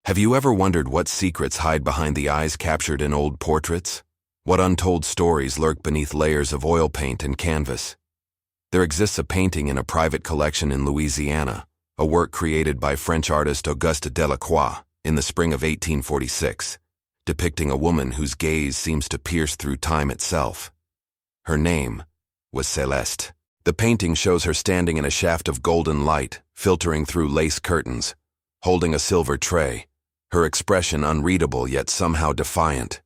Have you ever wondered what secrets hide behind the eyes captured in old portraits? What untold stories lurk beneath layers of oil paint and canvas? There exists a painting in a private collection in Louisiana, a work created by French artist Auguste Delacroix in the spring of 1846, depicting a woman whose gaze seems to pierce through time itself. Her name was Céleste. The painting shows her standing in a shaft of golden light, filtering through lace curtains, holding a silver tray, her expression unreadable yet somehow defiant.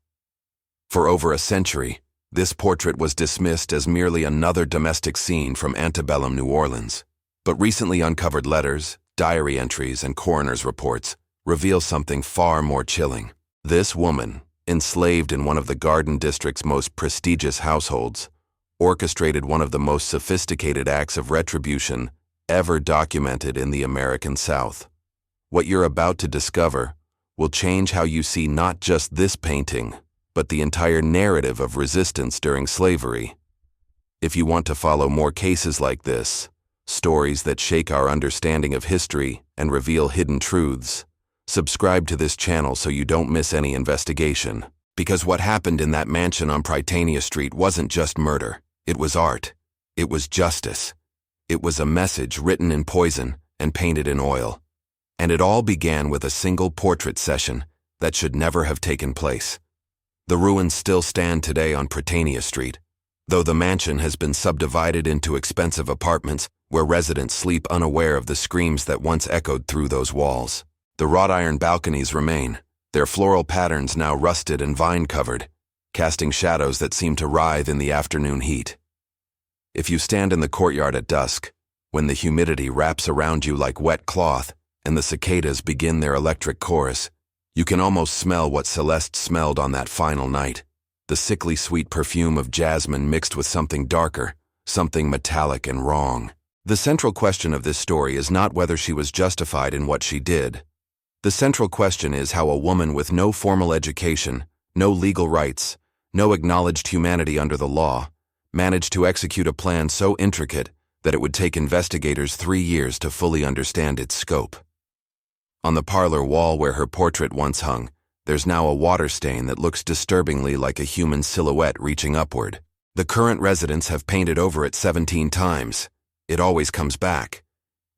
For over a century, this portrait was dismissed as merely another domestic scene from antebellum New Orleans. But recently uncovered letters, diary entries, and coroner's reports reveal something far more chilling. This woman, enslaved in one of the Garden District's most prestigious households, orchestrated one of the most sophisticated acts of retribution ever documented in the American South. What you're about to discover will change how you see not just this painting, but the entire narrative of resistance during slavery. If you want to follow more cases like this, stories that shake our understanding of history and reveal hidden truths, subscribe to this channel so you don't miss any investigation. Because what happened in that mansion on Prytania Street wasn't just murder, it was art. It was justice. It was a message written in poison and painted in oil. And it all began with a single portrait session that should never have taken place. The ruins still stand today on Prytania Street, though the mansion has been subdivided into expensive apartments where residents sleep unaware of the screams that once echoed through those walls. The wrought iron balconies remain, their floral patterns now rusted and vine-covered, casting shadows that seem to writhe in the afternoon heat. If you stand in the courtyard at dusk, when the humidity wraps around you like wet cloth and the cicadas begin their electric chorus, you can almost smell what Céleste smelled on that final night, the sickly sweet perfume of jasmine mixed with something darker, something metallic and wrong. The central question of this story is not whether she was justified in what she did. The central question is how a woman with no formal education, no legal rights, no acknowledged humanity under the law, managed to execute a plan so intricate that it would take investigators 3 years to fully understand its scope. On the parlor wall where her portrait once hung, there's now a water stain that looks disturbingly like a human silhouette reaching upward. The current residents have painted over it 17 times. It always comes back.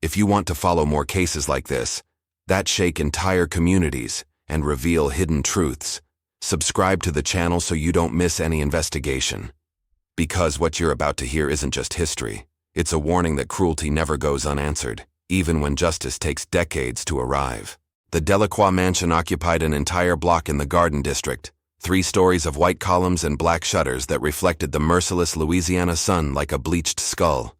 If you want to follow more cases like this, that shake entire communities and reveal hidden truths, subscribe to the channel so you don't miss any investigation. Because what you're about to hear isn't just history, it's a warning that cruelty never goes unanswered, even when justice takes decades to arrive. The Delacroix mansion occupied an entire block in the Garden District, 3 stories of white columns and black shutters that reflected the merciless Louisiana sun like a bleached skull.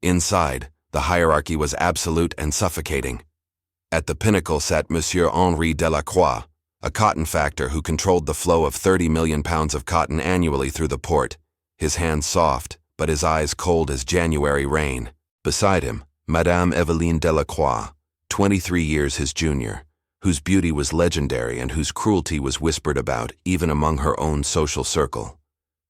Inside, the hierarchy was absolute and suffocating. At the pinnacle sat Monsieur Henri Delacroix, a cotton factor who controlled the flow of 30 million pounds of cotton annually through the port, his hands soft, but his eyes cold as January rain. Beside him, Madame Eveline Delacroix, 23 years his junior, whose beauty was legendary and whose cruelty was whispered about even among her own social circle.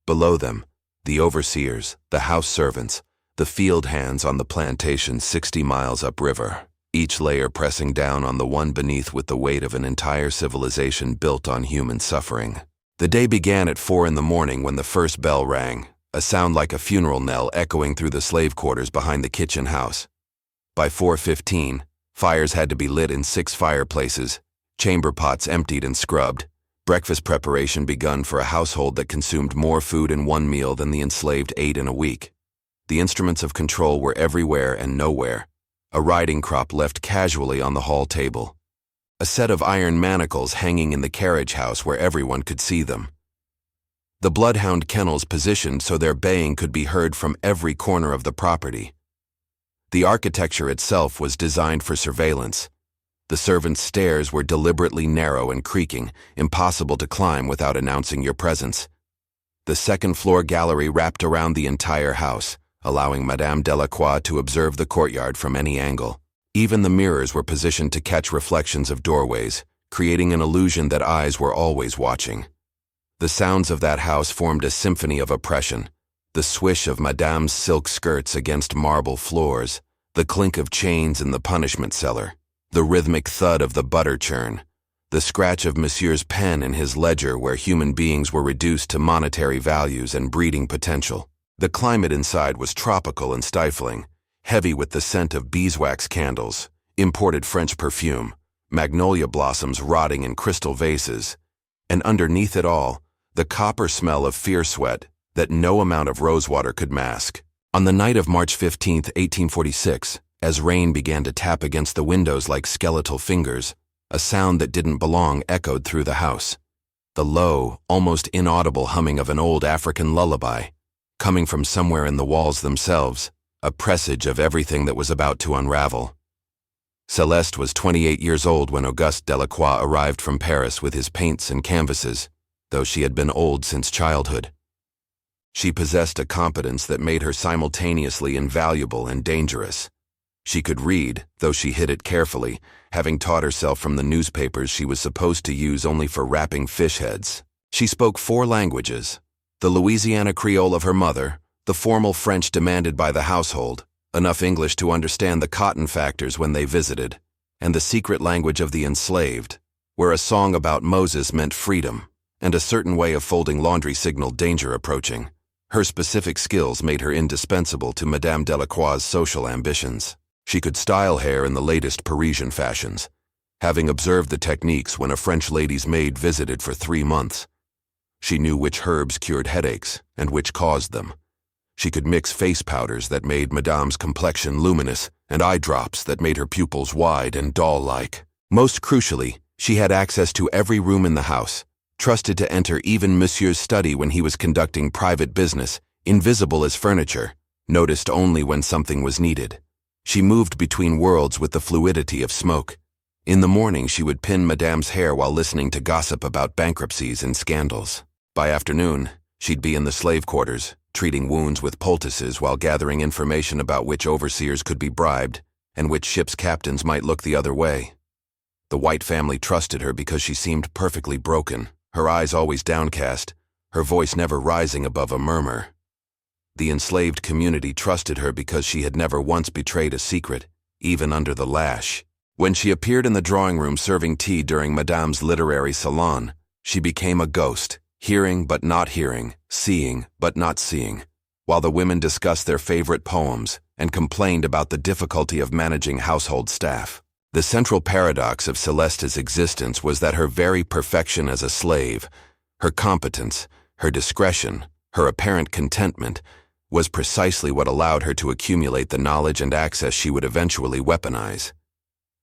Below them, the overseers, the house servants, the field hands on the plantation 60 miles upriver, each layer pressing down on the one beneath with the weight of an entire civilization built on human suffering. The day began at 4 in the morning when the first bell rang, a sound like a funeral knell echoing through the slave quarters behind the kitchen house. By 4:15, fires had to be lit in 6 fireplaces, chamber pots emptied and scrubbed, breakfast preparation begun for a household that consumed more food in one meal than the enslaved ate in a week. The instruments of control were everywhere and nowhere, a riding crop left casually on the hall table, a set of iron manacles hanging in the carriage house where everyone could see them. The bloodhound kennels positioned so their baying could be heard from every corner of the property. The architecture itself was designed for surveillance. The servants' stairs were deliberately narrow and creaking, impossible to climb without announcing your presence. The second-floor gallery wrapped around the entire house, allowing Madame Delacroix to observe the courtyard from any angle. Even the mirrors were positioned to catch reflections of doorways, creating an illusion that eyes were always watching. The sounds of that house formed a symphony of oppression. The swish of Madame's silk skirts against marble floors, the clink of chains in the punishment cellar, the rhythmic thud of the butter churn, the scratch of Monsieur's pen in his ledger where human beings were reduced to monetary values and breeding potential. The climate inside was tropical and stifling, heavy with the scent of beeswax candles, imported French perfume, magnolia blossoms rotting in crystal vases, and underneath it all, the copper smell of fear sweat that no amount of rosewater could mask. On the night of March 15, 1846, as rain began to tap against the windows like skeletal fingers, a sound that didn't belong echoed through the house. The low, almost inaudible humming of an old African lullaby, coming from somewhere in the walls themselves, a presage of everything that was about to unravel. Celeste was 28 years old when Auguste Delacroix arrived from Paris with his paints and canvases, though she had been old since childhood. She possessed a competence that made her simultaneously invaluable and dangerous. She could read, though she hid it carefully, having taught herself from the newspapers she was supposed to use only for wrapping fish heads. She spoke 4 languages: the Louisiana Creole of her mother, the formal French demanded by the household, enough English to understand the cotton factors when they visited, and the secret language of the enslaved, where a song about Moses meant freedom, and a certain way of folding laundry signaled danger approaching. Her specific skills made her indispensable to Madame Delacroix's social ambitions. She could style hair in the latest Parisian fashions, having observed the techniques when a French lady's maid visited for 3 months. She knew which herbs cured headaches and which caused them. She could mix face powders that made Madame's complexion luminous and eye drops that made her pupils wide and doll-like. Most crucially, she had access to every room in the house, trusted to enter even Monsieur's study when he was conducting private business, invisible as furniture, noticed only when something was needed. She moved between worlds with the fluidity of smoke. In the morning she would pin Madame's hair while listening to gossip about bankruptcies and scandals. By afternoon, she'd be in the slave quarters, treating wounds with poultices while gathering information about which overseers could be bribed and which ship's captains might look the other way. The White family trusted her because she seemed perfectly broken, her eyes always downcast, her voice never rising above a murmur. The enslaved community trusted her because she had never once betrayed a secret, even under the lash. When she appeared in the drawing room serving tea during Madame's literary salon, she became a ghost, hearing but not hearing, seeing but not seeing, while the women discussed their favorite poems and complained about the difficulty of managing household staff. The central paradox of Celeste's existence was that her very perfection as a slave, her competence, her discretion, her apparent contentment, was precisely what allowed her to accumulate the knowledge and access she would eventually weaponize.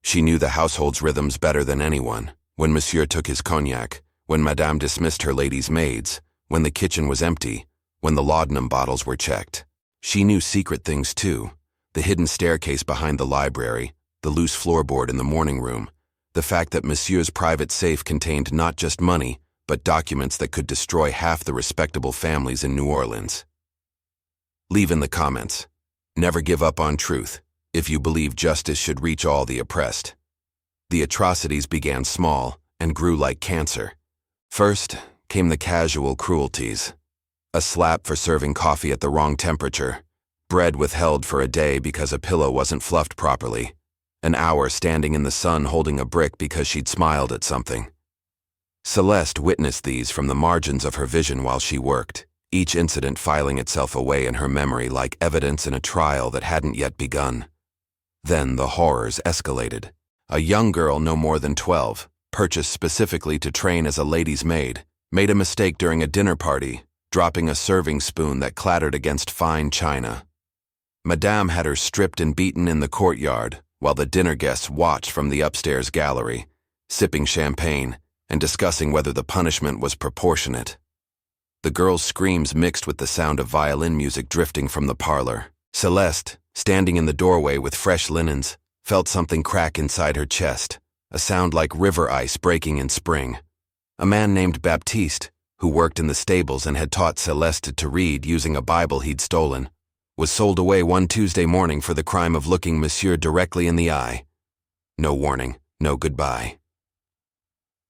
She knew the household's rhythms better than anyone, when Monsieur took his cognac, when Madame dismissed her ladies' maids, when the kitchen was empty, when the laudanum bottles were checked. She knew secret things too, the hidden staircase behind the library, the loose floorboard in the morning room, the fact that Monsieur's private safe contained not just money, but documents that could destroy half the respectable families in New Orleans. Leave in the comments. Never give up on truth, if you believe justice should reach all the oppressed. The atrocities began small and grew like cancer. First came the casual cruelties. A slap for serving coffee at the wrong temperature, bread withheld for a day because a pillow wasn't fluffed properly, an hour standing in the sun holding a brick because she'd smiled at something. Celeste witnessed these from the margins of her vision while she worked, each incident filing itself away in her memory like evidence in a trial that hadn't yet begun. Then the horrors escalated. A young girl no more than 12, purchased specifically to train as a lady's maid, made a mistake during a dinner party, dropping a serving spoon that clattered against fine china. Madame had her stripped and beaten in the courtyard, while the dinner guests watched from the upstairs gallery, sipping champagne and discussing whether the punishment was proportionate. The girl's screams mixed with the sound of violin music drifting from the parlor. Celeste, standing in the doorway with fresh linens, felt something crack inside her chest, a sound like river ice breaking in spring. A man named Baptiste, who worked in the stables and had taught Celeste to read using a Bible he'd stolen, was sold away one Tuesday morning for the crime of looking Monsieur directly in the eye. No warning, no goodbye.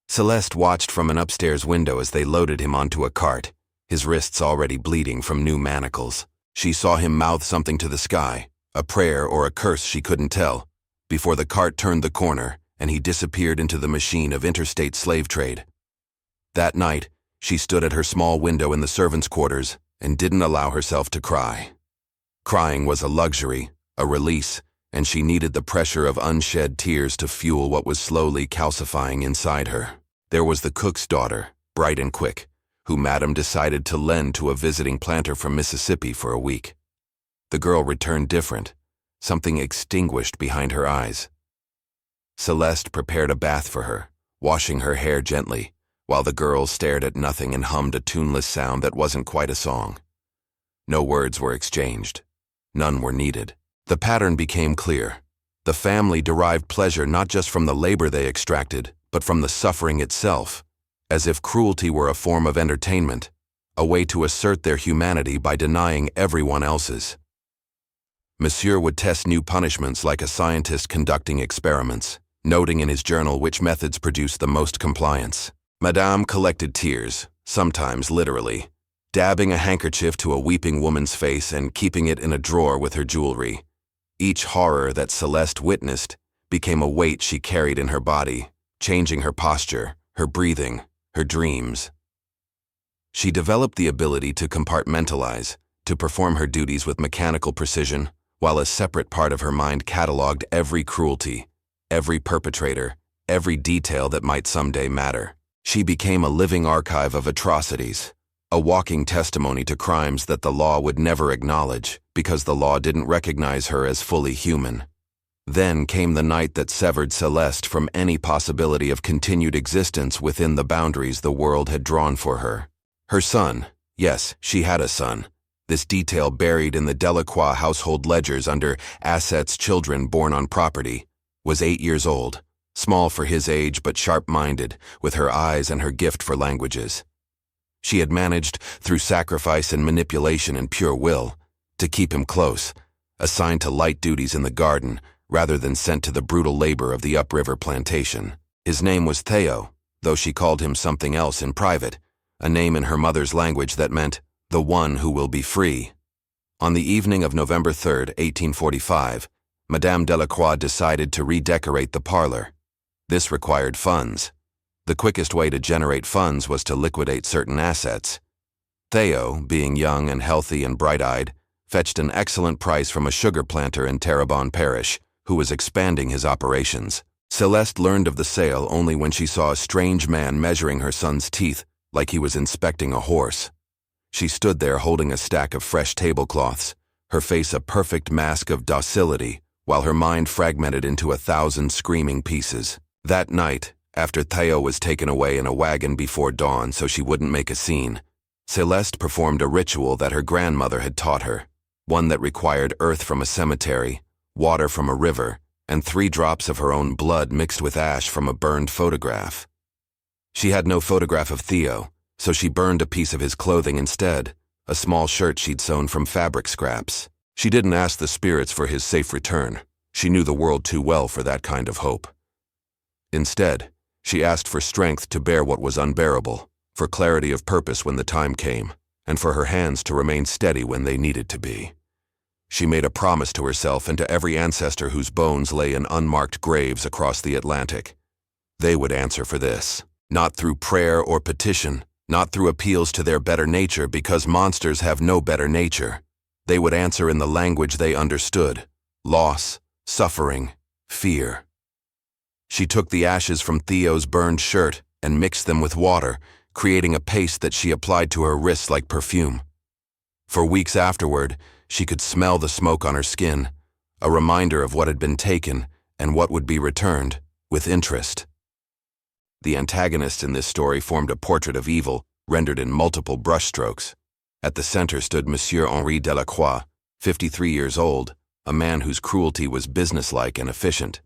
Celeste watched from an upstairs window as they loaded him onto a cart, his wrists already bleeding from new manacles. She saw him mouth something to the sky, a prayer or a curse she couldn't tell, before the cart turned the corner and he disappeared into the machine of interstate slave trade. That night, she stood at her small window in the servants' quarters and didn't allow herself to cry. Crying was a luxury, a release, and she needed the pressure of unshed tears to fuel what was slowly calcifying inside her. There was the cook's daughter, bright and quick, who Madame decided to lend to a visiting planter from Mississippi for a week. The girl returned different, something extinguished behind her eyes. Celeste prepared a bath for her, washing her hair gently, while the girl stared at nothing and hummed a tuneless sound that wasn't quite a song. No words were exchanged. None were needed. The pattern became clear. The family derived pleasure not just from the labor they extracted, but from the suffering itself, as if cruelty were a form of entertainment, a way to assert their humanity by denying everyone else's. Monsieur would test new punishments like a scientist conducting experiments, noting in his journal which methods produced the most compliance. Madame collected tears, sometimes literally, dabbing a handkerchief to a weeping woman's face and keeping it in a drawer with her jewelry. Each horror that Celeste witnessed became a weight she carried in her body, changing her posture, her breathing, her dreams. She developed the ability to compartmentalize, to perform her duties with mechanical precision, while a separate part of her mind catalogued every cruelty, every perpetrator, every detail that might someday matter. She became a living archive of atrocities, a walking testimony to crimes that the law would never acknowledge because the law didn't recognize her as fully human. Then came the night that severed Celeste from any possibility of continued existence within the boundaries the world had drawn for her. Her son, yes, she had a son, this detail buried in the Delacroix household ledgers under assets children born on property, was 8 years old, small for his age but sharp-minded, with her eyes and her gift for languages. She had managed, through sacrifice and manipulation and pure will, to keep him close, assigned to light duties in the garden rather than sent to the brutal labor of the upriver plantation. His name was Theo, though she called him something else in private, a name in her mother's language that meant, the one who will be free. On the evening of November 3, 1845, Madame Delacroix decided to redecorate the parlor. This required funds. The quickest way to generate funds was to liquidate certain assets. Theo, being young and healthy and bright-eyed, fetched an excellent price from a sugar planter in Terrebonne Parish, who was expanding his operations. Celeste learned of the sale only when she saw a strange man measuring her son's teeth like he was inspecting a horse. She stood there holding a stack of fresh tablecloths, her face a perfect mask of docility, while her mind fragmented into 1,000 screaming pieces. That night, after Theo was taken away in a wagon before dawn so she wouldn't make a scene, Celeste performed a ritual that her grandmother had taught her, one that required earth from a cemetery, water from a river, and 3 drops of her own blood mixed with ash from a burned photograph. She had no photograph of Theo, so she burned a piece of his clothing instead, a small shirt she'd sewn from fabric scraps. She didn't ask the spirits for his safe return. She knew the world too well for that kind of hope. Instead, she asked for strength to bear what was unbearable, for clarity of purpose when the time came, and for her hands to remain steady when they needed to be. She made a promise to herself and to every ancestor whose bones lay in unmarked graves across the Atlantic. They would answer for this, not through prayer or petition, not through appeals to their better nature because monsters have no better nature. They would answer in the language they understood: loss, suffering, fear. She took the ashes from Theo's burned shirt and mixed them with water, creating a paste that she applied to her wrists like perfume. For weeks afterward, she could smell the smoke on her skin, a reminder of what had been taken and what would be returned, with interest. The antagonists in this story formed a portrait of evil, rendered in multiple brushstrokes. At the center stood Monsieur Henri Delacroix, 53 years old, a man whose cruelty was businesslike and efficient.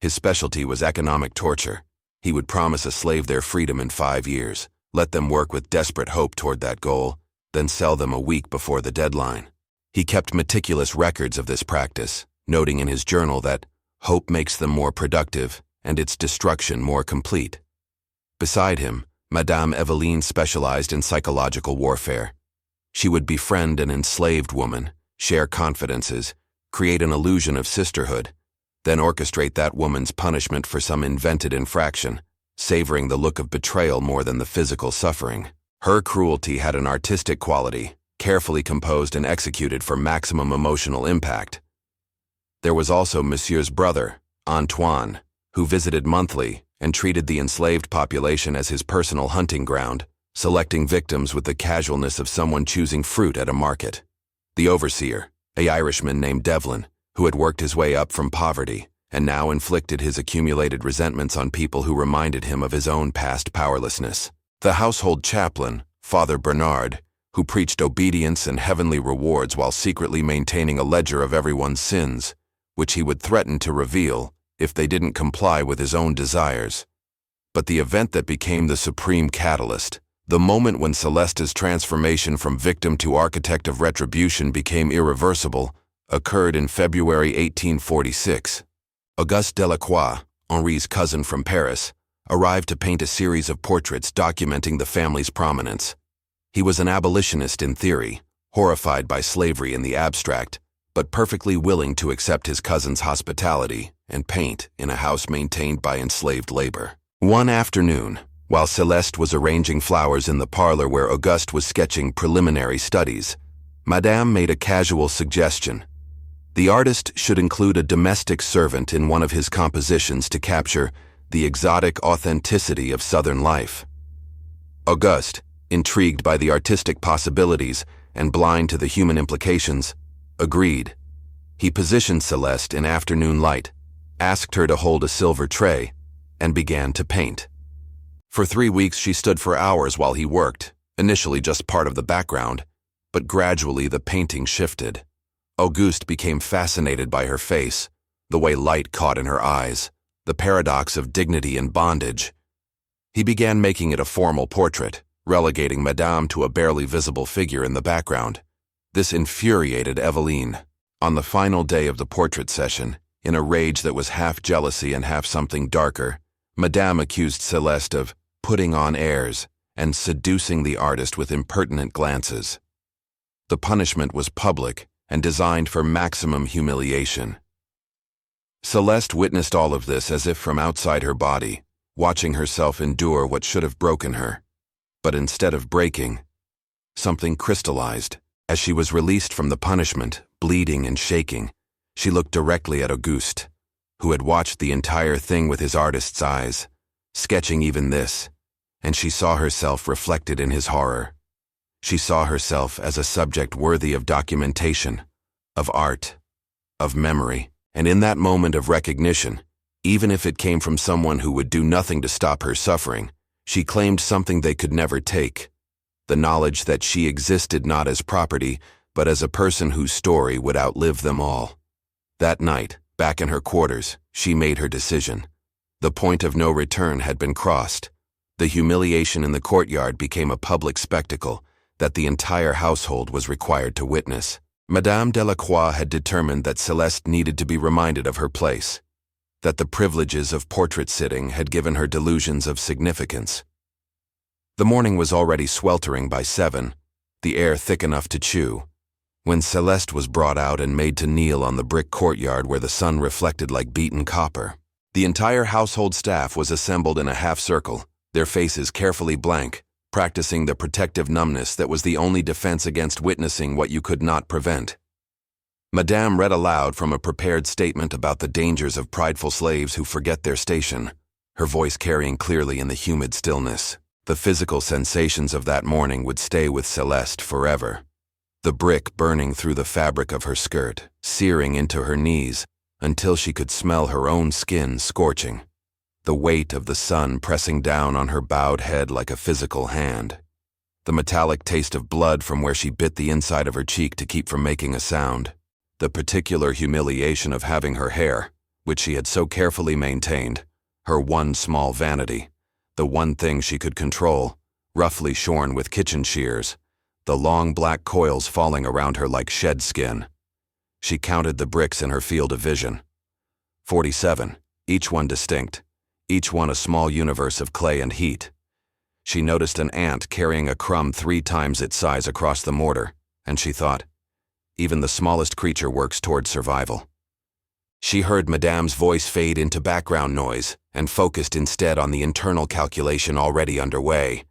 His specialty was economic torture. He would promise a slave their freedom in 5 years, let them work with desperate hope toward that goal, then sell them a week before the deadline. He kept meticulous records of this practice, noting in his journal that hope makes them more productive and its destruction more complete. Beside him, Madame Eveline specialized in psychological warfare. She would befriend an enslaved woman, share confidences, create an illusion of sisterhood, then orchestrate that woman's punishment for some invented infraction, savoring the look of betrayal more than the physical suffering. Her cruelty had an artistic quality, carefully composed and executed for maximum emotional impact. There was also Monsieur's brother, Antoine, who visited monthly and treated the enslaved population as his personal hunting ground, selecting victims with the casualness of someone choosing fruit at a market. The overseer, an Irishman named Devlin, who had worked his way up from poverty and now inflicted his accumulated resentments on people who reminded him of his own past powerlessness. The household chaplain, Father Bernard, who preached obedience and heavenly rewards while secretly maintaining a ledger of everyone's sins, which he would threaten to reveal if they didn't comply with his own desires. But the event that became the supreme catalyst, the moment when Celeste's transformation from victim to architect of retribution became irreversible, occurred in February 1846. Auguste Delacroix, Henri's cousin from Paris, arrived to paint a series of portraits documenting the family's prominence. He was an abolitionist in theory, horrified by slavery in the abstract, but perfectly willing to accept his cousin's hospitality and paint in a house maintained by enslaved labor. One afternoon, while Celeste was arranging flowers in the parlor where Auguste was sketching preliminary studies, Madame made a casual suggestion. The artist should include a domestic servant in one of his compositions to capture the exotic authenticity of Southern life. Auguste, intrigued by the artistic possibilities and blind to the human implications, agreed. He positioned Celeste in afternoon light, asked her to hold a silver tray, and began to paint. For 3 weeks she stood for hours while he worked, initially just part of the background, but gradually the painting shifted. Auguste became fascinated by her face, the way light caught in her eyes, the paradox of dignity and bondage. He began making it a formal portrait, relegating Madame to a barely visible figure in the background. This infuriated Eveline. On the final day of the portrait session, in a rage that was half jealousy and half something darker, Madame accused Celeste of putting on airs and seducing the artist with impertinent glances. The punishment was public and designed for maximum humiliation. Celeste witnessed all of this as if from outside her body, watching herself endure what should have broken her. But instead of breaking, something crystallized. As she was released from the punishment, bleeding and shaking, she looked directly at Auguste, who had watched the entire thing with his artist's eyes, sketching even this, and she saw herself reflected in his horror. She saw herself as a subject worthy of documentation, of art, of memory, and in that moment of recognition, even if it came from someone who would do nothing to stop her suffering, she claimed something they could never take, the knowledge that she existed not as property, but as a person whose story would outlive them all. That night, back in her quarters, she made her decision. The point of no return had been crossed. The humiliation in the courtyard became a public spectacle that the entire household was required to witness. Madame Delacroix had determined that Celeste needed to be reminded of her place, that the privileges of portrait sitting had given her delusions of significance. The morning was already sweltering by 7, the air thick enough to chew, when Celeste was brought out and made to kneel on the brick courtyard where the sun reflected like beaten copper. The entire household staff was assembled in a half-circle, their faces carefully blank, practicing the protective numbness that was the only defense against witnessing what you could not prevent. Madame read aloud from a prepared statement about the dangers of prideful slaves who forget their station, her voice carrying clearly in the humid stillness. The physical sensations of that morning would stay with Celeste forever. The brick burning through the fabric of her skirt, searing into her knees, until she could smell her own skin scorching. The weight of the sun pressing down on her bowed head like a physical hand. The metallic taste of blood from where she bit the inside of her cheek to keep from making a sound. The particular humiliation of having her hair, which she had so carefully maintained, her one small vanity, the one thing she could control, roughly shorn with kitchen shears, the long black coils falling around her like shed skin. She counted the bricks in her field of vision. 47, each one distinct, each one a small universe of clay and heat. She noticed an ant carrying a crumb 3 times its size across the mortar, and she thought, even the smallest creature works toward survival. She heard Madame's voice fade into background noise and focused instead on the internal calculation already underway.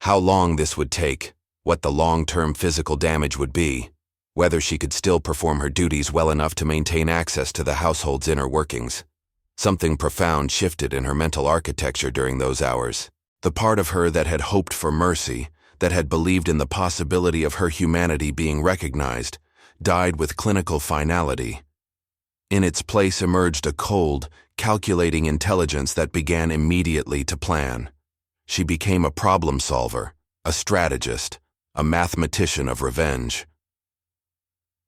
How long this would take, what the long-term physical damage would be, whether she could still perform her duties well enough to maintain access to the household's inner workings. Something profound shifted in her mental architecture during those hours. The part of her that had hoped for mercy, that had believed in the possibility of her humanity being recognized, died with clinical finality. In its place emerged a cold, calculating intelligence that began immediately to plan. She became a problem solver, a strategist, a mathematician of revenge.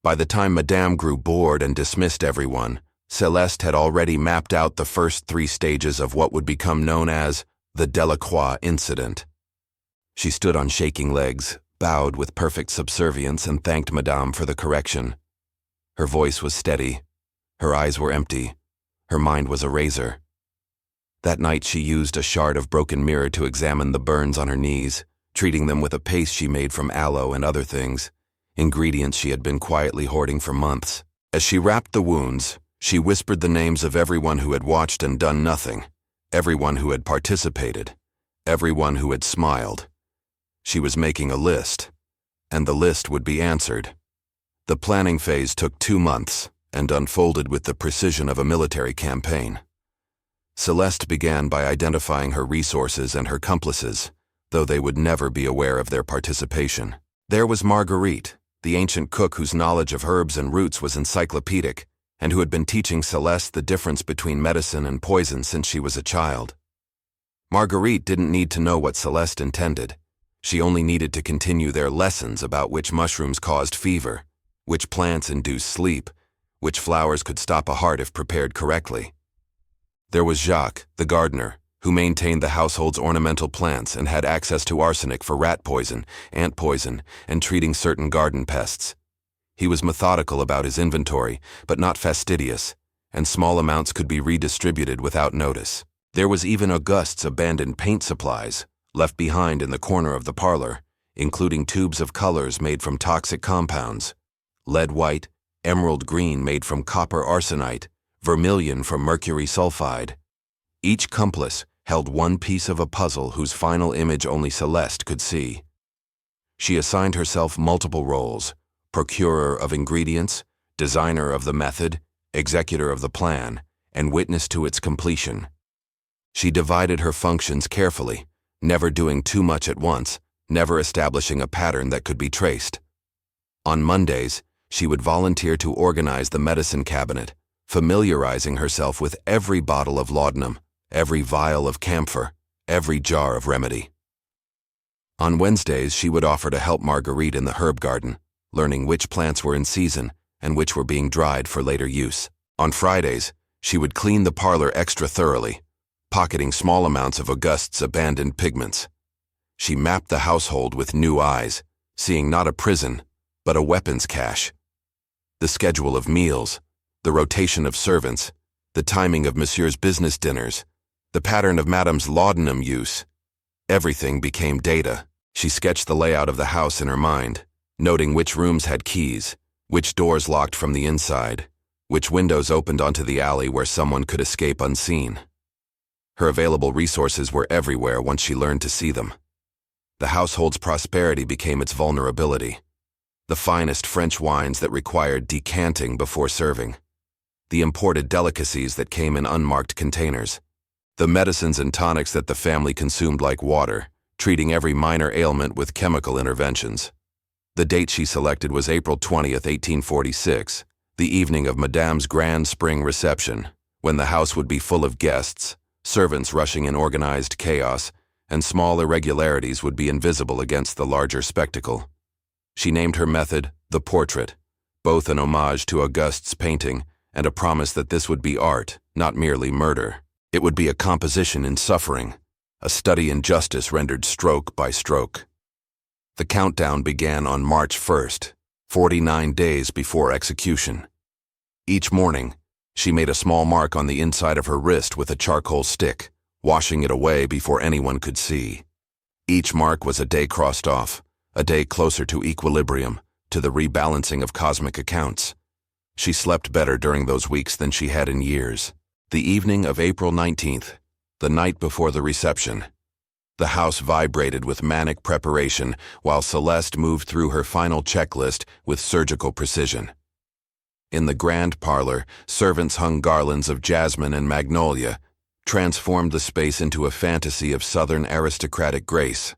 By the time Madame grew bored and dismissed everyone, Celeste had already mapped out the first 3 stages of what would become known as the Delacroix incident. She stood on shaking legs, bowed with perfect subservience, and thanked Madame for the correction. Her voice was steady. Her eyes were empty. Her mind was a razor. That night she used a shard of broken mirror to examine the burns on her knees, treating them with a paste she made from aloe and other things, ingredients she had been quietly hoarding for months. As she wrapped the wounds, she whispered the names of everyone who had watched and done nothing, everyone who had participated, everyone who had smiled. She was making a list, and the list would be answered. The planning phase took 2 months and unfolded with the precision of a military campaign. Celeste began by identifying her resources and her accomplices, though they would never be aware of their participation. There was Marguerite, the ancient cook whose knowledge of herbs and roots was encyclopedic, and who had been teaching Celeste the difference between medicine and poison since she was a child. Marguerite didn't need to know what Celeste intended. She only needed to continue their lessons about which mushrooms caused fever, which plants induced sleep, which flowers could stop a heart if prepared correctly. There was Jacques, the gardener, who maintained the household's ornamental plants and had access to arsenic for rat poison, ant poison, and treating certain garden pests. He was methodical about his inventory, but not fastidious, and small amounts could be redistributed without notice. There was even Auguste's abandoned paint supplies, left behind in the corner of the parlor, including tubes of colors made from toxic compounds, lead white, emerald green made from copper arsenite, vermilion from mercury sulfide. Each accomplice held one piece of a puzzle whose final image only Celeste could see. She assigned herself multiple roles: procurer of ingredients, designer of the method, executor of the plan, and witness to its completion. She divided her functions carefully, never doing too much at once, never establishing a pattern that could be traced. On Mondays, she would volunteer to organize the medicine cabinet, familiarizing herself with every bottle of laudanum, every vial of camphor, every jar of remedy. On Wednesdays, she would offer to help Marguerite in the herb garden, learning which plants were in season and which were being dried for later use. On Fridays, she would clean the parlor extra thoroughly, pocketing small amounts of Auguste's abandoned pigments. She mapped the household with new eyes, seeing not a prison, but a weapons cache. The schedule of meals, the rotation of servants, the timing of Monsieur's business dinners, the pattern of Madame's laudanum use. Everything became data. She sketched the layout of the house in her mind, noting which rooms had keys, which doors locked from the inside, which windows opened onto the alley where someone could escape unseen. Her available resources were everywhere once she learned to see them. The household's prosperity became its vulnerability. The finest French wines that required decanting before serving. The imported delicacies that came in unmarked containers. The medicines and tonics that the family consumed like water, treating every minor ailment with chemical interventions. The date she selected was April 20th, 1846, the evening of Madame's grand spring reception, when the house would be full of guests, servants rushing in organized chaos, and small irregularities would be invisible against the larger spectacle. She named her method the portrait, both an homage to Auguste's painting and a promise that this would be art, not merely murder. It would be a composition in suffering, a study in justice rendered stroke by stroke. The countdown began on March 1st, 49 days before execution. Each morning, she made a small mark on the inside of her wrist with a charcoal stick, washing it away before anyone could see. Each mark was a day crossed off, a day closer to equilibrium, to the rebalancing of cosmic accounts. She slept better during those weeks than she had in years. The evening of April 19th, the night before the reception. The house vibrated with manic preparation while Celeste moved through her final checklist with surgical precision. In the grand parlor, servants hung garlands of jasmine and magnolia, transformed the space into a fantasy of southern aristocratic grace.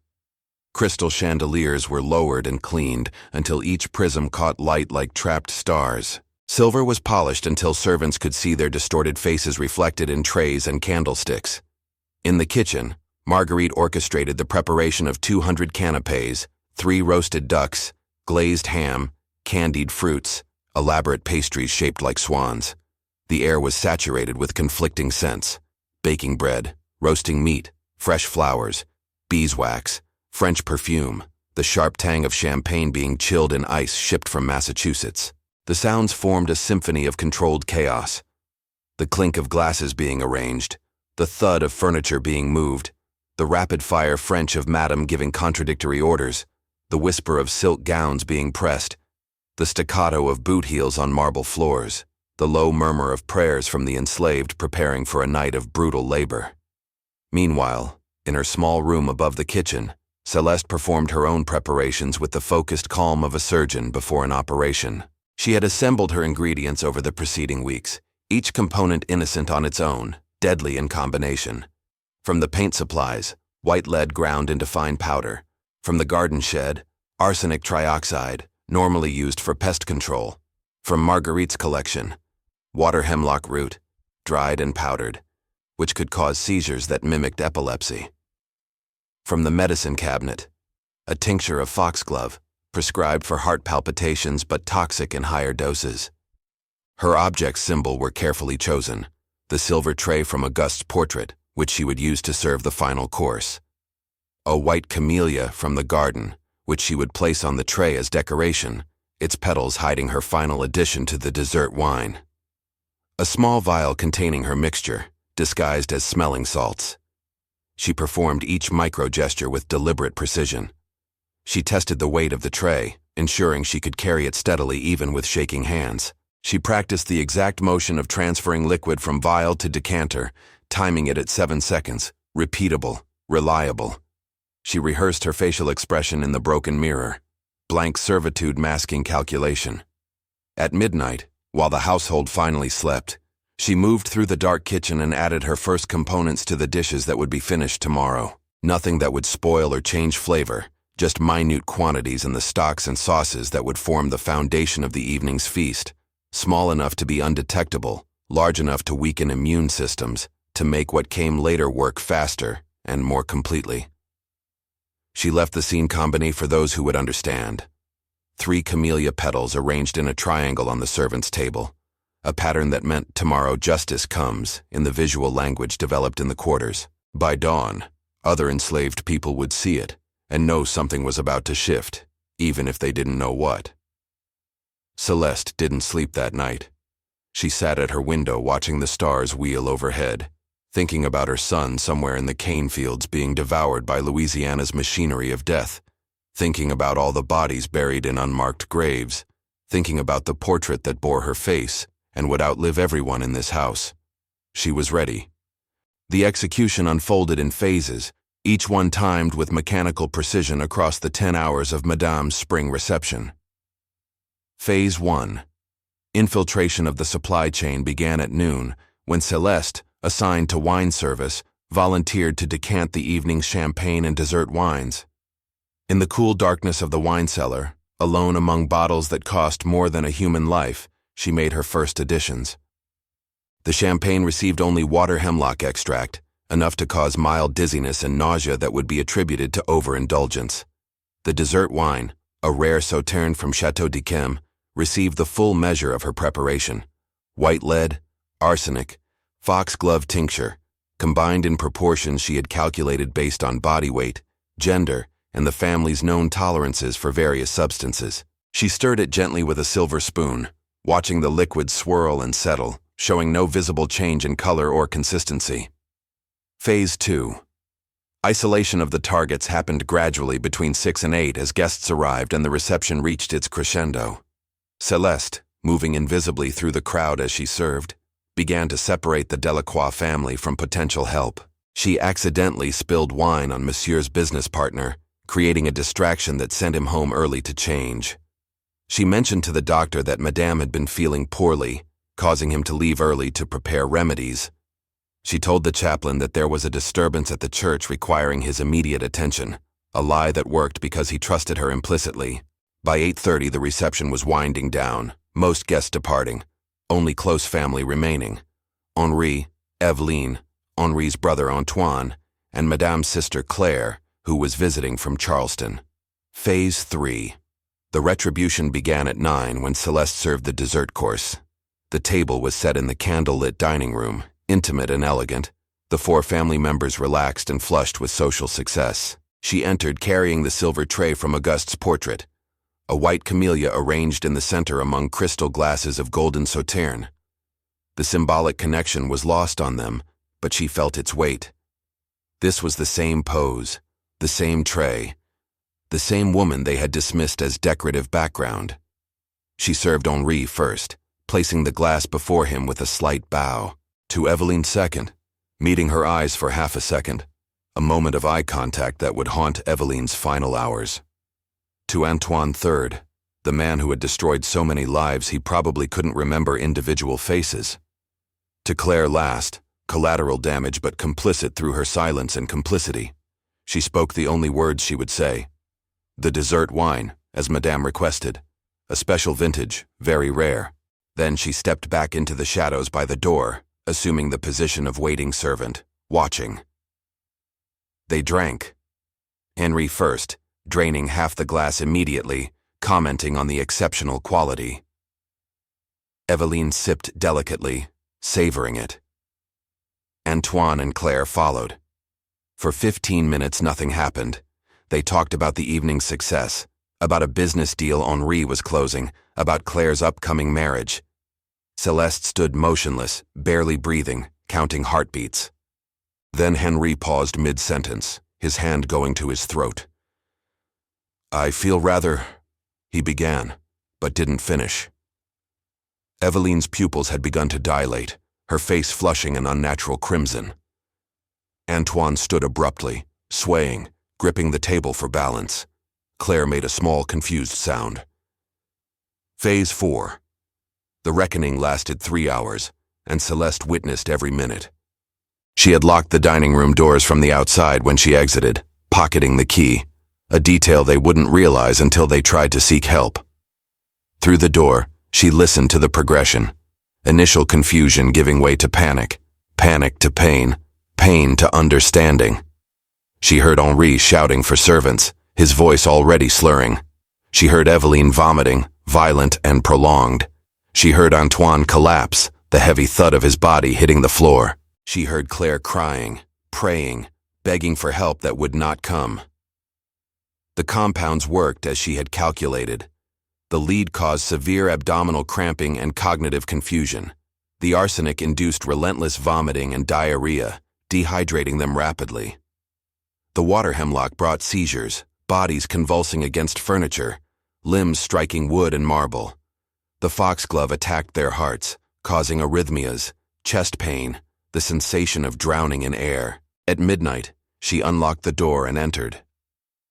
Crystal chandeliers were lowered and cleaned until each prism caught light like trapped stars. Silver was polished until servants could see their distorted faces reflected in trays and candlesticks. In the kitchen, Marguerite orchestrated the preparation of 200 canapés, 3 roasted ducks, glazed ham, candied fruits, elaborate pastries shaped like swans. The air was saturated with conflicting scents: baking bread, roasting meat, fresh flowers, beeswax, French perfume, the sharp tang of champagne being chilled in ice shipped from Massachusetts. The sounds formed a symphony of controlled chaos. The clink of glasses being arranged, the thud of furniture being moved, the rapid-fire French of Madame giving contradictory orders, the whisper of silk gowns being pressed, the staccato of boot heels on marble floors, the low murmur of prayers from the enslaved preparing for a night of brutal labor. Meanwhile, in her small room above the kitchen, Celeste performed her own preparations with the focused calm of a surgeon before an operation. She had assembled her ingredients over the preceding weeks, each component innocent on its own, deadly in combination. From the paint supplies, white lead ground into fine powder. From the garden shed, arsenic trioxide, normally used for pest control. From Marguerite's collection, water hemlock root, dried and powdered, which could cause seizures that mimicked epilepsy. From the medicine cabinet, a tincture of foxglove, prescribed for heart palpitations but toxic in higher doses. Her object symbol were carefully chosen, the silver tray from Auguste's portrait, which she would use to serve the final course. A white camellia from the garden, which she would place on the tray as decoration, its petals hiding her final addition to the dessert wine. A small vial containing her mixture, disguised as smelling salts. She performed each micro-gesture with deliberate precision. She tested the weight of the tray, ensuring she could carry it steadily even with shaking hands. She practiced the exact motion of transferring liquid from vial to decanter, timing it at 7 seconds, repeatable, reliable. She rehearsed her facial expression in the broken mirror, blank servitude masking calculation. At midnight, while the household finally slept, she moved through the dark kitchen and added her first components to the dishes that would be finished tomorrow. Nothing that would spoil or change flavor, just minute quantities in the stocks and sauces that would form the foundation of the evening's feast, small enough to be undetectable, large enough to weaken immune systems, to make what came later work faster and more completely. She left the scene combinée for those who would understand. 3 camellia petals arranged in a triangle on the servant's table, a pattern that meant tomorrow justice comes in the visual language developed in the quarters. By dawn, other enslaved people would see it and know something was about to shift, even if they didn't know what. Celeste didn't sleep that night. She sat at her window watching the stars wheel overhead, thinking about her son somewhere in the cane fields being devoured by Louisiana's machinery of death, thinking about all the bodies buried in unmarked graves, thinking about the portrait that bore her face and would outlive everyone in this house. She was ready. The execution unfolded in phases, each one timed with mechanical precision across the 10 hours of Madame's spring reception. Phase 1. Infiltration of the supply chain began at noon, when Celeste, assigned to wine service, volunteered to decant the evening's champagne and dessert wines. In the cool darkness of the wine cellar, alone among bottles that cost more than a human life, she made her first additions. The champagne received only water hemlock extract, enough to cause mild dizziness and nausea that would be attributed to overindulgence. The dessert wine, a rare Sauterne from Chateau d'Yquem, received the full measure of her preparation. White lead, arsenic, foxglove tincture, combined in proportions she had calculated based on body weight, gender, and the family's known tolerances for various substances. She stirred it gently with a silver spoon, watching the liquid swirl and settle, showing no visible change in color or consistency. Phase 2. Isolation of the targets happened gradually between 6 and 8 as guests arrived and the reception reached its crescendo. Celeste, moving invisibly through the crowd as she served, began to separate the Delacroix family from potential help. She accidentally spilled wine on Monsieur's business partner, creating a distraction that sent him home early to change. She mentioned to the doctor that Madame had been feeling poorly, causing him to leave early to prepare remedies. She told the chaplain that there was a disturbance at the church requiring his immediate attention, a lie that worked because he trusted her implicitly. By 8:30, the reception was winding down, most guests departing, only close family remaining: Henri, Evelyne, Henri's brother Antoine, and Madame's sister Claire, who was visiting from Charleston. Phase 3. The retribution began at 9 when Celeste served the dessert course. The table was set in the candle-lit dining room, intimate and elegant, the 4 family members relaxed and flushed with social success. She entered carrying the silver tray from Auguste's portrait, a white camellia arranged in the center among crystal glasses of golden sauterne. The symbolic connection was lost on them, but she felt its weight. This was the same pose, the same tray, the same woman they had dismissed as decorative background. She served Henri first, placing the glass before him with a slight bow. To Evelyne second, meeting her eyes for half a second, a moment of eye contact that would haunt Evelyne's final hours. To Antoine third, the man who had destroyed so many lives he probably couldn't remember individual faces. To Claire last, collateral damage but complicit through her silence and complicity. She spoke the only words she would say. The dessert wine, as Madame requested. A special vintage, very rare. Then she stepped back into the shadows by the door, assuming the position of waiting servant, watching. They drank. Henri first, draining half the glass immediately, commenting on the exceptional quality. Evelyne sipped delicately, savoring it. Antoine and Claire followed. For 15 minutes nothing happened. They talked about the evening's success, about a business deal Henri was closing, about Claire's upcoming marriage. Celeste stood motionless, barely breathing, counting heartbeats. Then Henri paused mid-sentence, his hand going to his throat. I feel rather, he began, but didn't finish. Evelyne's pupils had begun to dilate, her face flushing an unnatural crimson. Antoine stood abruptly, swaying, gripping the table for balance. Claire made a small, confused sound. Phase 4. The reckoning lasted 3 hours, and Celeste witnessed every minute. She had locked the dining room doors from the outside when she exited, pocketing the key, a detail they wouldn't realize until they tried to seek help. Through the door, she listened to the progression. Initial confusion giving way to panic, panic to pain, pain to understanding. She heard Henri shouting for servants, his voice already slurring. She heard Evelyne vomiting, violent and prolonged. She heard Antoine collapse, the heavy thud of his body hitting the floor. She heard Claire crying, praying, begging for help that would not come. The compounds worked as she had calculated. The lead caused severe abdominal cramping and cognitive confusion. The arsenic induced relentless vomiting and diarrhea, dehydrating them rapidly. The water hemlock brought seizures, bodies convulsing against furniture, limbs striking wood and marble. The foxglove attacked their hearts, causing arrhythmias, chest pain, the sensation of drowning in air. At midnight, she unlocked the door and entered.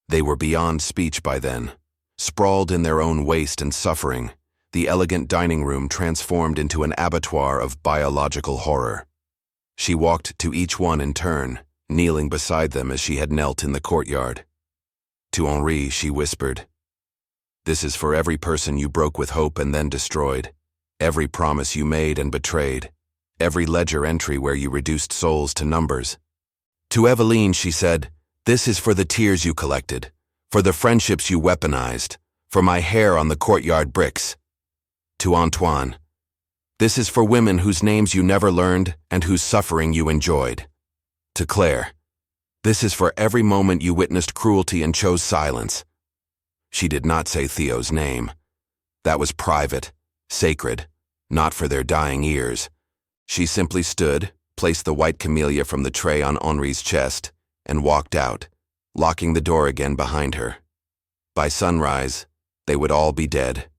They were beyond speech by then. Sprawled in their own waste and suffering, the elegant dining room transformed into an abattoir of biological horror. She walked to each one in turn, kneeling beside them as she had knelt in the courtyard. To Henri, she whispered, "This is for every person you broke with hope and then destroyed, every promise you made and betrayed, every ledger entry where you reduced souls to numbers." To Evelyne, she said, "This is for the tears you collected, for the friendships you weaponized, for my hair on the courtyard bricks." To Antoine, "This is for women whose names you never learned and whose suffering you enjoyed." To Claire, "This is for every moment you witnessed cruelty and chose silence." She did not say Theo's name. That was private, sacred, not for their dying ears. She simply stood, placed the white camellia from the tray on Henri's chest, and walked out, locking the door again behind her. By sunrise, they would all be dead.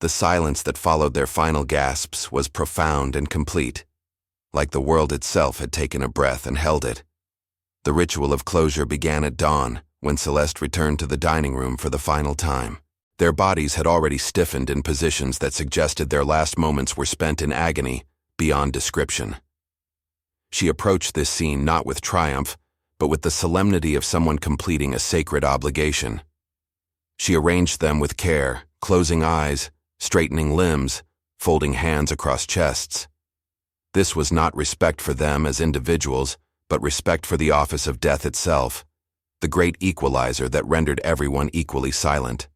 The silence that followed their final gasps was profound and complete, like the world itself had taken a breath and held it. The ritual of closure began at dawn, when Celeste returned to the dining room for the final time. Their bodies had already stiffened in positions that suggested their last moments were spent in agony beyond description. She approached this scene not with triumph, but with the solemnity of someone completing a sacred obligation. She arranged them with care, closing eyes, straightening limbs, folding hands across chests. This was not respect for them as individuals, but respect for the office of death itself, the great equalizer that rendered everyone equally silent.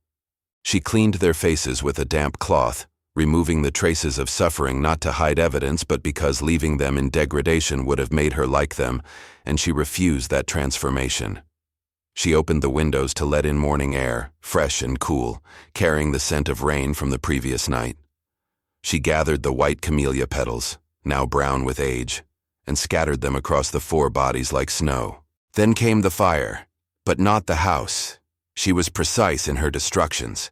She cleaned their faces with a damp cloth, removing the traces of suffering not to hide evidence but because leaving them in degradation would have made her like them, and she refused that transformation. She opened the windows to let in morning air, fresh and cool, carrying the scent of rain from the previous night. She gathered the white camellia petals, now brown with age, and scattered them across the 4 bodies like snow. Then came the fire, but not the house. She was precise in her destructions.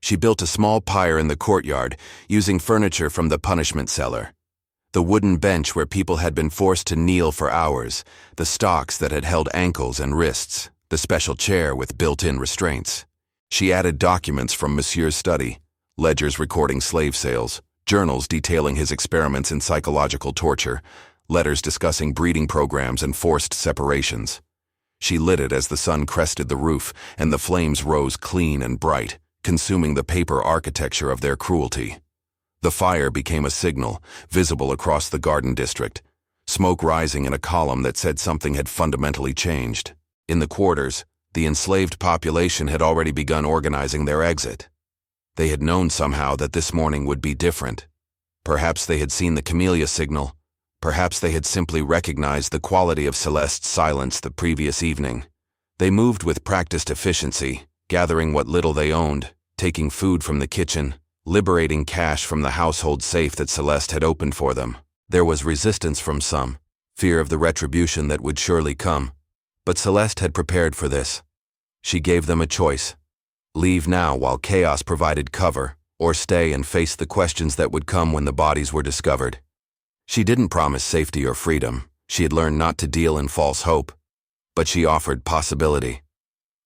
She built a small pyre in the courtyard, using furniture from the punishment cellar. The wooden bench where people had been forced to kneel for hours, the stocks that had held ankles and wrists, the special chair with built-in restraints. She added documents from Monsieur's study, ledgers recording slave sales, journals detailing his experiments in psychological torture, letters discussing breeding programs and forced separations. She lit it as the sun crested the roof, and the flames rose clean and bright, consuming the paper architecture of their cruelty. The fire became a signal, visible across the garden district, smoke rising in a column that said something had fundamentally changed. In the quarters, the enslaved population had already begun organizing their exit. They had known somehow that this morning would be different. Perhaps they had seen the camellia signal. Perhaps they had simply recognized the quality of Celeste's silence the previous evening. They moved with practiced efficiency, gathering what little they owned, taking food from the kitchen, liberating cash from the household safe that Celeste had opened for them. There was resistance from some, fear of the retribution that would surely come. But Celeste had prepared for this. She gave them a choice: leave now while chaos provided cover, or stay and face the questions that would come when the bodies were discovered. She didn't promise safety or freedom. She had learned not to deal in false hope. But she offered possibility.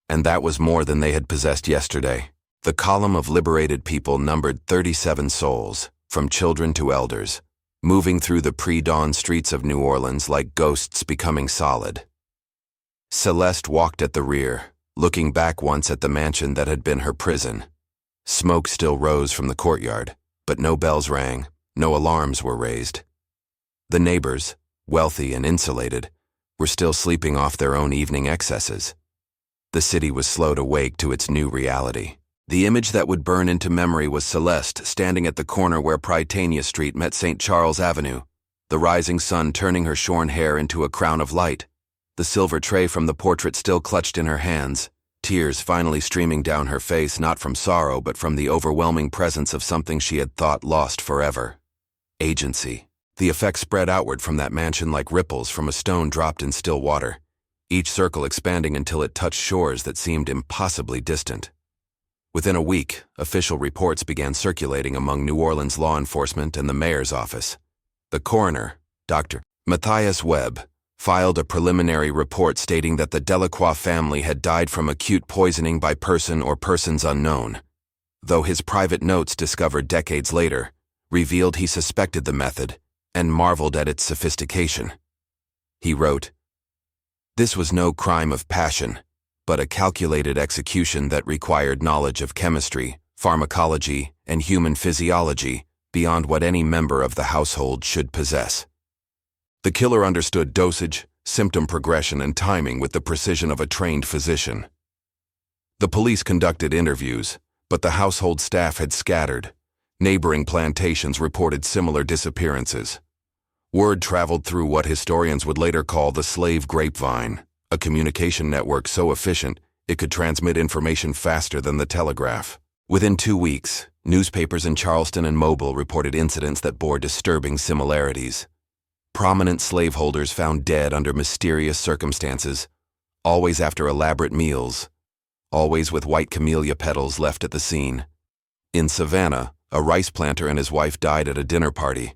And that was more than they had possessed yesterday. The column of liberated people numbered 37 souls, from children to elders, moving through the pre-dawn streets of New Orleans like ghosts becoming solid. Celeste walked at the rear, looking back once at the mansion that had been her prison. Smoke still rose from the courtyard, but no bells rang, no alarms were raised. The neighbors, wealthy and insulated, were still sleeping off their own evening excesses. The city was slow to wake to its new reality. The image that would burn into memory was Celeste standing at the corner where Prytania Street met St. Charles Avenue, the rising sun turning her shorn hair into a crown of light, the silver tray from the portrait still clutched in her hands, tears finally streaming down her face not from sorrow but from the overwhelming presence of something she had thought lost forever. Agency. The effect spread outward from that mansion like ripples from a stone dropped in still water, each circle expanding until it touched shores that seemed impossibly distant. Within a week, official reports began circulating among New Orleans law enforcement and the mayor's office. The coroner, Dr. Matthias Webb, filed a preliminary report stating that the Delacroix family had died from acute poisoning by person or persons unknown, though his private notes discovered decades later revealed he suspected the method and marveled at its sophistication. He wrote, "This was no crime of passion, but a calculated execution that required knowledge of chemistry, pharmacology, and human physiology beyond what any member of the household should possess. The killer understood dosage, symptom progression, and timing with the precision of a trained physician. The police conducted interviews, but the household staff had scattered. Neighboring plantations reported similar disappearances. Word traveled through what historians would later call the slave grapevine, a communication network so efficient it could transmit information faster than the telegraph. Within 2 weeks, newspapers in Charleston and Mobile reported incidents that bore disturbing similarities. Prominent slaveholders found dead under mysterious circumstances, always after elaborate meals, always with white camellia petals left at the scene. In Savannah, a rice planter and his wife died at a dinner party.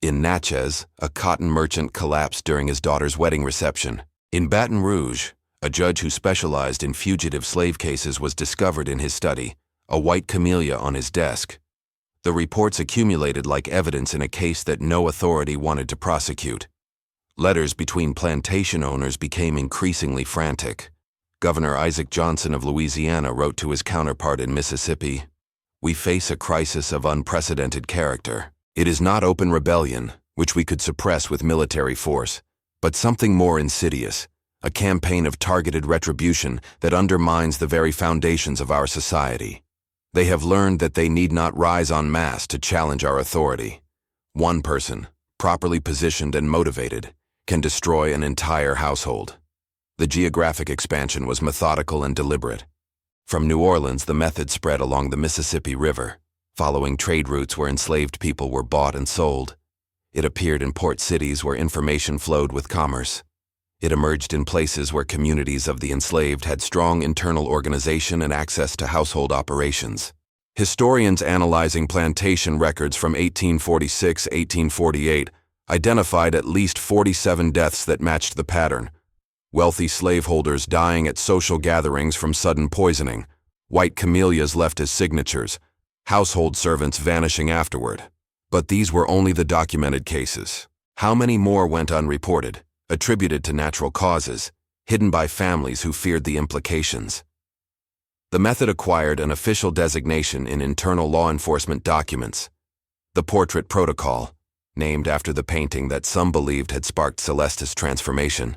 In Natchez, a cotton merchant collapsed during his daughter's wedding reception. In Baton Rouge, a judge who specialized in fugitive slave cases was discovered in his study, a white camellia on his desk. The reports accumulated like evidence in a case that no authority wanted to prosecute. Letters between plantation owners became increasingly frantic. Governor Isaac Johnson of Louisiana wrote to his counterpart in Mississippi, "We face a crisis of unprecedented character. It is not open rebellion, which we could suppress with military force, but something more insidious, a campaign of targeted retribution that undermines the very foundations of our society. They have learned that they need not rise en masse to challenge our authority. One person, properly positioned and motivated, can destroy an entire household." The geographic expansion was methodical and deliberate. From New Orleans, the method spread along the Mississippi River, following trade routes where enslaved people were bought and sold. It appeared in port cities where information flowed with commerce. It emerged in places where communities of the enslaved had strong internal organization and access to household operations. Historians analyzing plantation records from 1846-1848 identified at least 47 deaths that matched the pattern. Wealthy slaveholders dying at social gatherings from sudden poisoning, white camellias left as signatures, household servants vanishing afterward. But these were only the documented cases. How many more went unreported, attributed to natural causes, hidden by families who feared the implications? The method acquired an official designation in internal law enforcement documents, the Portrait Protocol, named after the painting that some believed had sparked Celeste's transformation.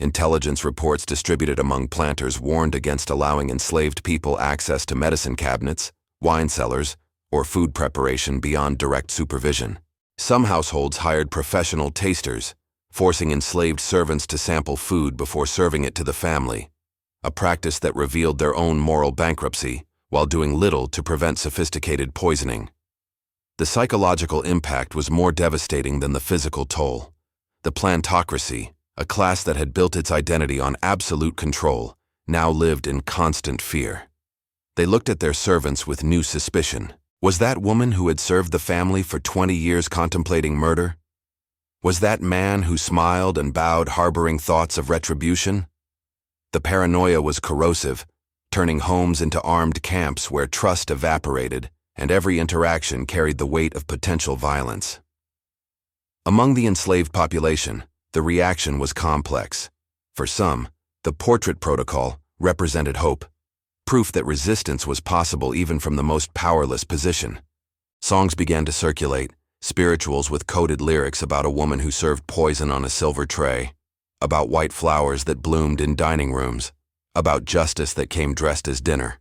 Intelligence reports distributed among planters warned against allowing enslaved people access to medicine cabinets, wine cellars, or food preparation beyond direct supervision. Some households hired professional tasters, forcing enslaved servants to sample food before serving it to the family, a practice that revealed their own moral bankruptcy while doing little to prevent sophisticated poisoning. The psychological impact was more devastating than the physical toll. The plantocracy, a class that had built its identity on absolute control, now lived in constant fear. They looked at their servants with new suspicion. Was that woman who had served the family for 20 years contemplating murder? Was that man who smiled and bowed harboring thoughts of retribution? The paranoia was corrosive, turning homes into armed camps where trust evaporated and every interaction carried the weight of potential violence. Among the enslaved population, the reaction was complex. For some, the Portrait Protocol represented hope, proof that resistance was possible even from the most powerless position. Songs began to circulate, spirituals with coded lyrics about a woman who served poison on a silver tray, about white flowers that bloomed in dining rooms, about justice that came dressed as dinner.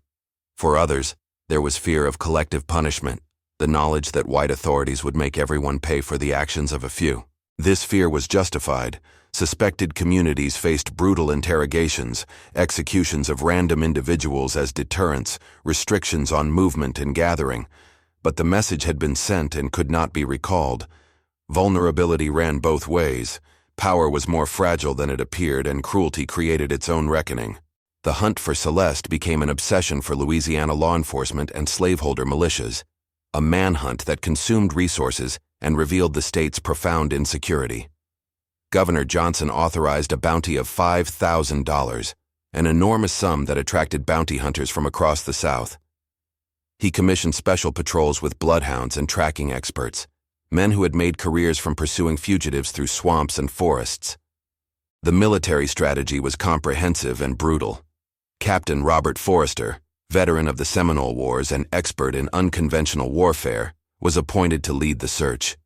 For others, there was fear of collective punishment, the knowledge that white authorities would make everyone pay for the actions of a few. This fear was justified. Suspected communities faced brutal interrogations, executions of random individuals as deterrents, restrictions on movement and gathering. But the message had been sent and could not be recalled. Vulnerability ran both ways. Power was more fragile than it appeared, and cruelty created its own reckoning. The hunt for Celeste became an obsession for Louisiana law enforcement and slaveholder militias, a manhunt that consumed resources and revealed the state's profound insecurity. Governor Johnson authorized a bounty of $5,000, an enormous sum that attracted bounty hunters from across the South. He commissioned special patrols with bloodhounds and tracking experts, men who had made careers from pursuing fugitives through swamps and forests. The military strategy was comprehensive and brutal. Captain Robert Forrester, veteran of the Seminole Wars and expert in unconventional warfare, was appointed to lead the search.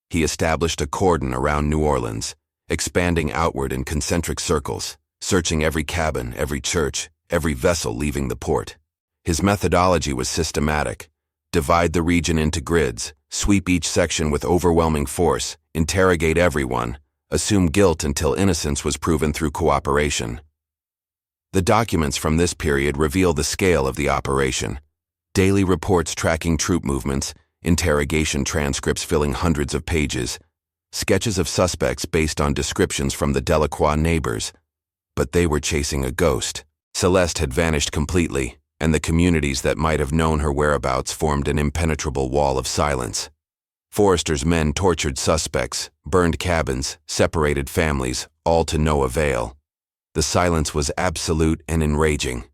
He established a cordon around New Orleans, expanding outward in concentric circles, searching every cabin, every church, every vessel leaving the port. His methodology was systematic. Divide the region into grids, sweep each section with overwhelming force, interrogate everyone, assume guilt until innocence was proven through cooperation. The documents from this period reveal the scale of the operation. Daily reports tracking troop movements, interrogation transcripts filling hundreds of pages, sketches of suspects based on descriptions from the Delacroix neighbors. But they were chasing a ghost. Celeste had vanished completely, and the communities that might have known her whereabouts formed an impenetrable wall of silence. Forrester's men tortured suspects, burned cabins, separated families, all to no avail. The silence was absolute and enraging.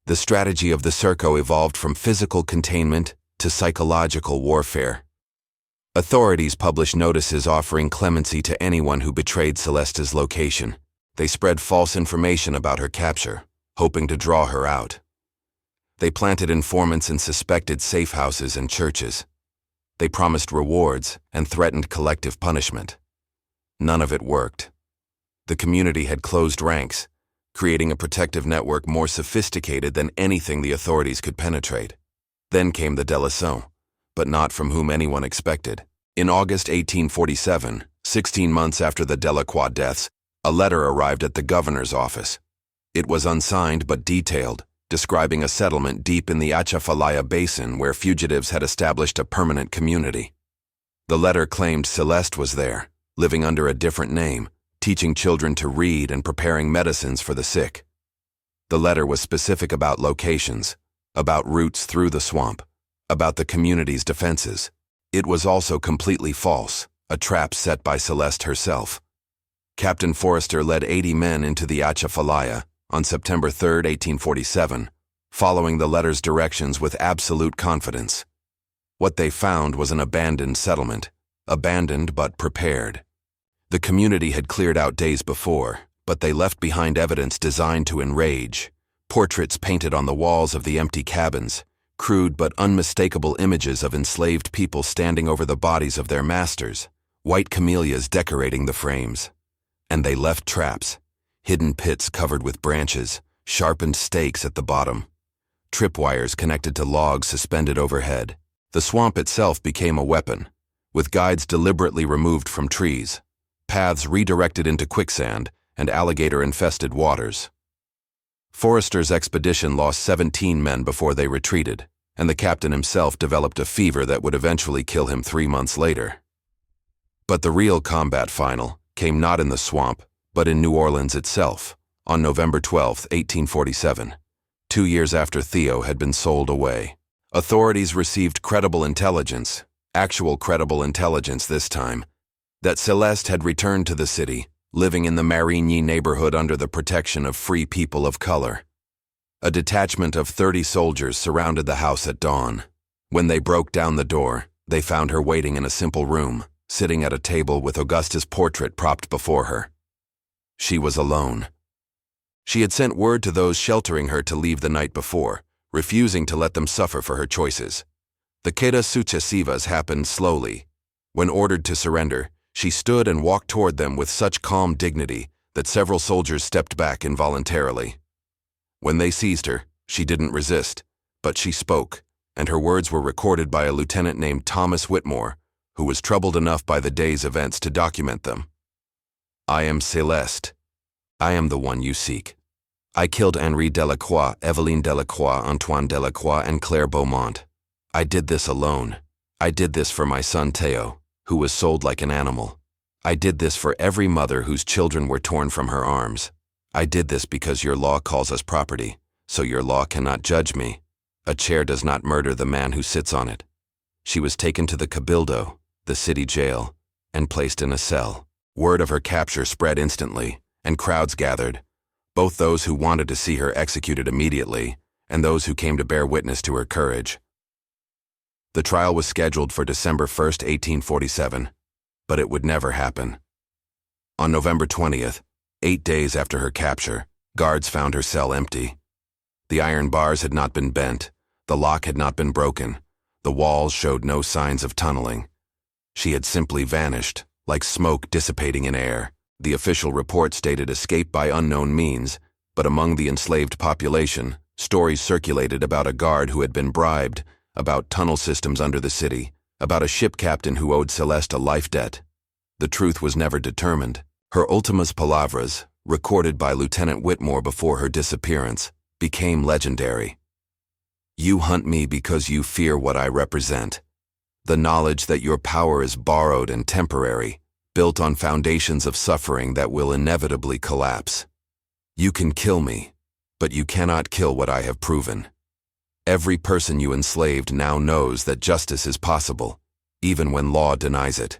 The strategy of the Serco evolved from physical containment to psychological warfare. Authorities published notices offering clemency to anyone who betrayed Celeste's location. They spread false information about her capture, hoping to draw her out. They planted informants in suspected safe houses and churches. They promised rewards and threatened collective punishment. None of it worked. The community had closed ranks, creating a protective network more sophisticated than anything the authorities could penetrate. Then came the Delason, but not from whom anyone expected. In August 1847, 16 months after the Delacroix deaths, a letter arrived at the governor's office. It was unsigned but detailed, describing a settlement deep in the Atchafalaya Basin where fugitives had established a permanent community. The letter claimed Celeste was there, living under a different name, teaching children to read and preparing medicines for the sick. The letter was specific about locations, about routes through the swamp, about the community's defenses. It was also completely false, a trap set by Celeste herself. Captain Forrester led 80 men into the Atchafalaya on September 3, 1847, following the letter's directions with absolute confidence. What they found was an abandoned settlement, abandoned but prepared. The community had cleared out days before, but they left behind evidence designed to enrage. Portraits painted on the walls of the empty cabins, crude but unmistakable images of enslaved people standing over the bodies of their masters, white camellias decorating the frames. And they left traps, hidden pits covered with branches, sharpened stakes at the bottom, tripwires connected to logs suspended overhead. The swamp itself became a weapon, with guides deliberately removed from trees, paths redirected into quicksand and alligator-infested waters. Forrester's expedition lost 17 men before they retreated, and the captain himself developed a fever that would eventually kill him 3 months later. But the real combat final came not in the swamp, but in New Orleans itself, on November 12, 1847, 2 years after Theo had been sold away. Authorities received credible intelligence, actual credible intelligence this time, that Celeste had returned to the city, living in the Marigny neighborhood under the protection of free people of color. A detachment of 30 soldiers surrounded the house at dawn. When they broke down the door, they found her waiting in a simple room, sitting at a table with Augusta's portrait propped before her. She was alone. She had sent word to those sheltering her to leave the night before, refusing to let them suffer for her choices. The quedas sucesivas happened slowly. When ordered to surrender, she stood and walked toward them with such calm dignity that several soldiers stepped back involuntarily. When they seized her, she didn't resist, but she spoke, and her words were recorded by a lieutenant named Thomas Whitmore, who was troubled enough by the day's events to document them. "I am Celeste. I am the one you seek. I killed Henri Delacroix, Eveline Delacroix, Antoine Delacroix, and Claire Beaumont. I did this alone. I did this for my son Theo, who was sold like an animal. I did this for every mother whose children were torn from her arms. I did this because your law calls us property, so your law cannot judge me. A chair does not murder the man who sits on it." She was taken to the Cabildo, the city jail, and placed in a cell. Word of her capture spread instantly, and crowds gathered, both those who wanted to see her executed immediately, and those who came to bear witness to her courage. The trial was scheduled for December 1, 1847, but it would never happen. On November 20th, 8 days after her capture, guards found her cell empty. The iron bars had not been bent, the lock had not been broken, the walls showed no signs of tunneling. She had simply vanished, like smoke dissipating in air. The official report stated escape by unknown means, but among the enslaved population, stories circulated about a guard who had been bribed, about tunnel systems under the city, about a ship captain who owed Celeste a life debt. The truth was never determined. Her últimas palabras, recorded by Lieutenant Whitmore before her disappearance, became legendary. "You hunt me because you fear what I represent. The knowledge that your power is borrowed and temporary, built on foundations of suffering that will inevitably collapse. You can kill me, But you cannot kill what I have proven. Every person you enslaved now knows that justice is possible, even when law denies it.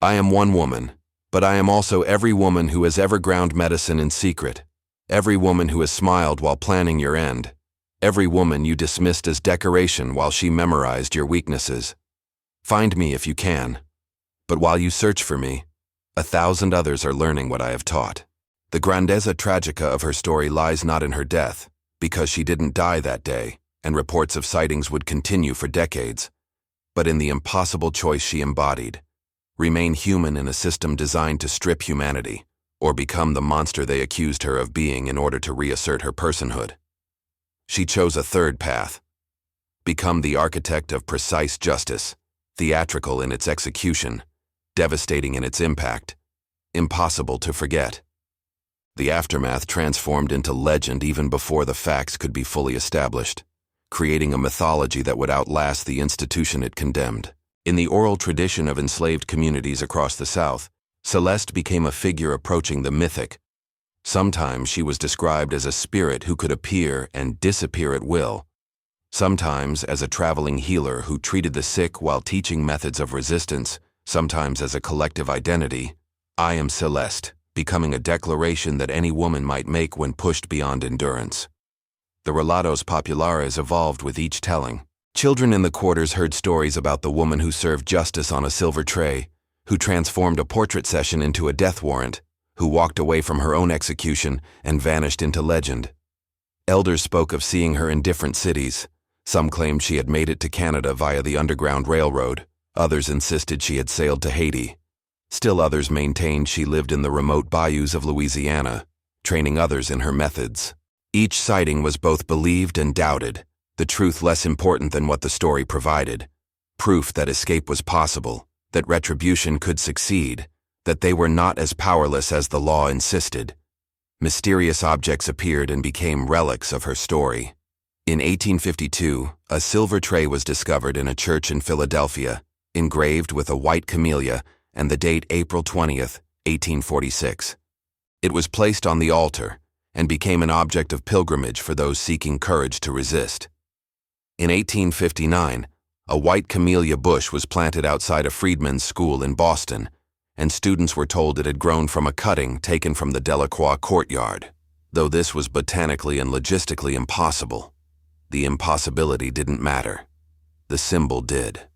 I am one woman, but I am also every woman who has ever ground medicine in secret, every woman who has smiled while planning your end, every woman you dismissed as decoration while she memorized your weaknesses. Find me if you can. But while you search for me, 1,000 others are learning what I have taught. The grandezza tragica of her story lies not in her death, because she didn't die that day, and reports of sightings would continue for decades, but in the impossible choice she embodied: remain human in a system designed to strip humanity, or become the monster they accused her of being in order to reassert her personhood. She chose a third path: become the architect of precise justice, theatrical in its execution, devastating in its impact, impossible to forget. The aftermath transformed into legend even before the facts could be fully established, creating a mythology that would outlast the institution it condemned. In the oral tradition of enslaved communities across the South, Celeste became a figure approaching the mythic. Sometimes she was described as a spirit who could appear and disappear at will, sometimes as a traveling healer who treated the sick while teaching methods of resistance, sometimes as a collective identity: I am Celeste, becoming a declaration that any woman might make when pushed beyond endurance. The relatos populares evolved with each telling. Children in the quarters heard stories about the woman who served justice on a silver tray, who transformed a portrait session into a death warrant, who walked away from her own execution and vanished into legend. Elders spoke of seeing her in different cities. Some claimed she had made it to Canada via the Underground Railroad. Others insisted she had sailed to Haiti. Still others maintained she lived in the remote bayous of Louisiana, training others in her methods. Each sighting was both believed and doubted, the truth less important than what the story provided: proof that escape was possible, that retribution could succeed, that they were not as powerless as the law insisted. Mysterious objects appeared and became relics of her story. In 1852, a silver tray was discovered in a church in Philadelphia, engraved with a white camellia and the date April 20th, 1846. It was placed on the altar and became an object of pilgrimage for those seeking courage to resist. In 1859, a white camellia bush was planted outside a freedmen's school in Boston, and students were told it had grown from a cutting taken from the Delacroix courtyard. Though this was botanically and logistically impossible, the impossibility didn't matter. The symbol did.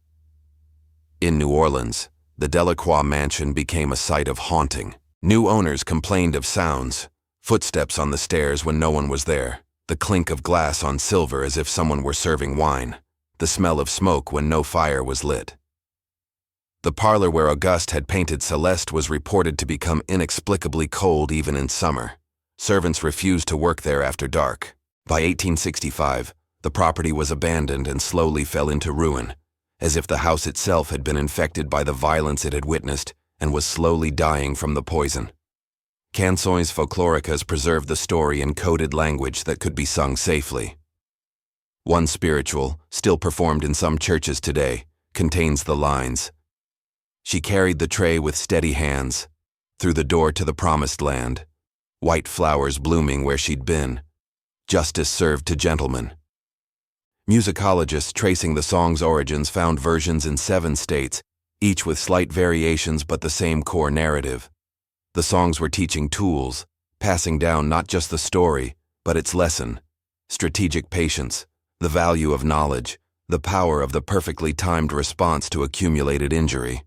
In New Orleans, the Delacroix mansion became a site of haunting. New owners complained of sounds: footsteps on the stairs when no one was there, the clink of glass on silver as if someone were serving wine, the smell of smoke when no fire was lit. The parlor where Auguste had painted Celeste was reported to become inexplicably cold even in summer. Servants refused to work there after dark. By 1865, the property was abandoned and slowly fell into ruin, as if the house itself had been infected by the violence it had witnessed and was slowly dying from the poison. Cançons folklóricas preserved the story in coded language that could be sung safely. One spiritual, still performed in some churches today, contains the lines: "She carried the tray with steady hands, through the door to the promised land, white flowers blooming where she'd been, justice served to gentlemen." Musicologists tracing the song's origins found versions in 7 states, each with slight variations but the same core narrative. The songs were teaching tools, passing down not just the story, but its lesson: strategic patience, the value of knowledge, the power of the perfectly timed response to accumulated injury.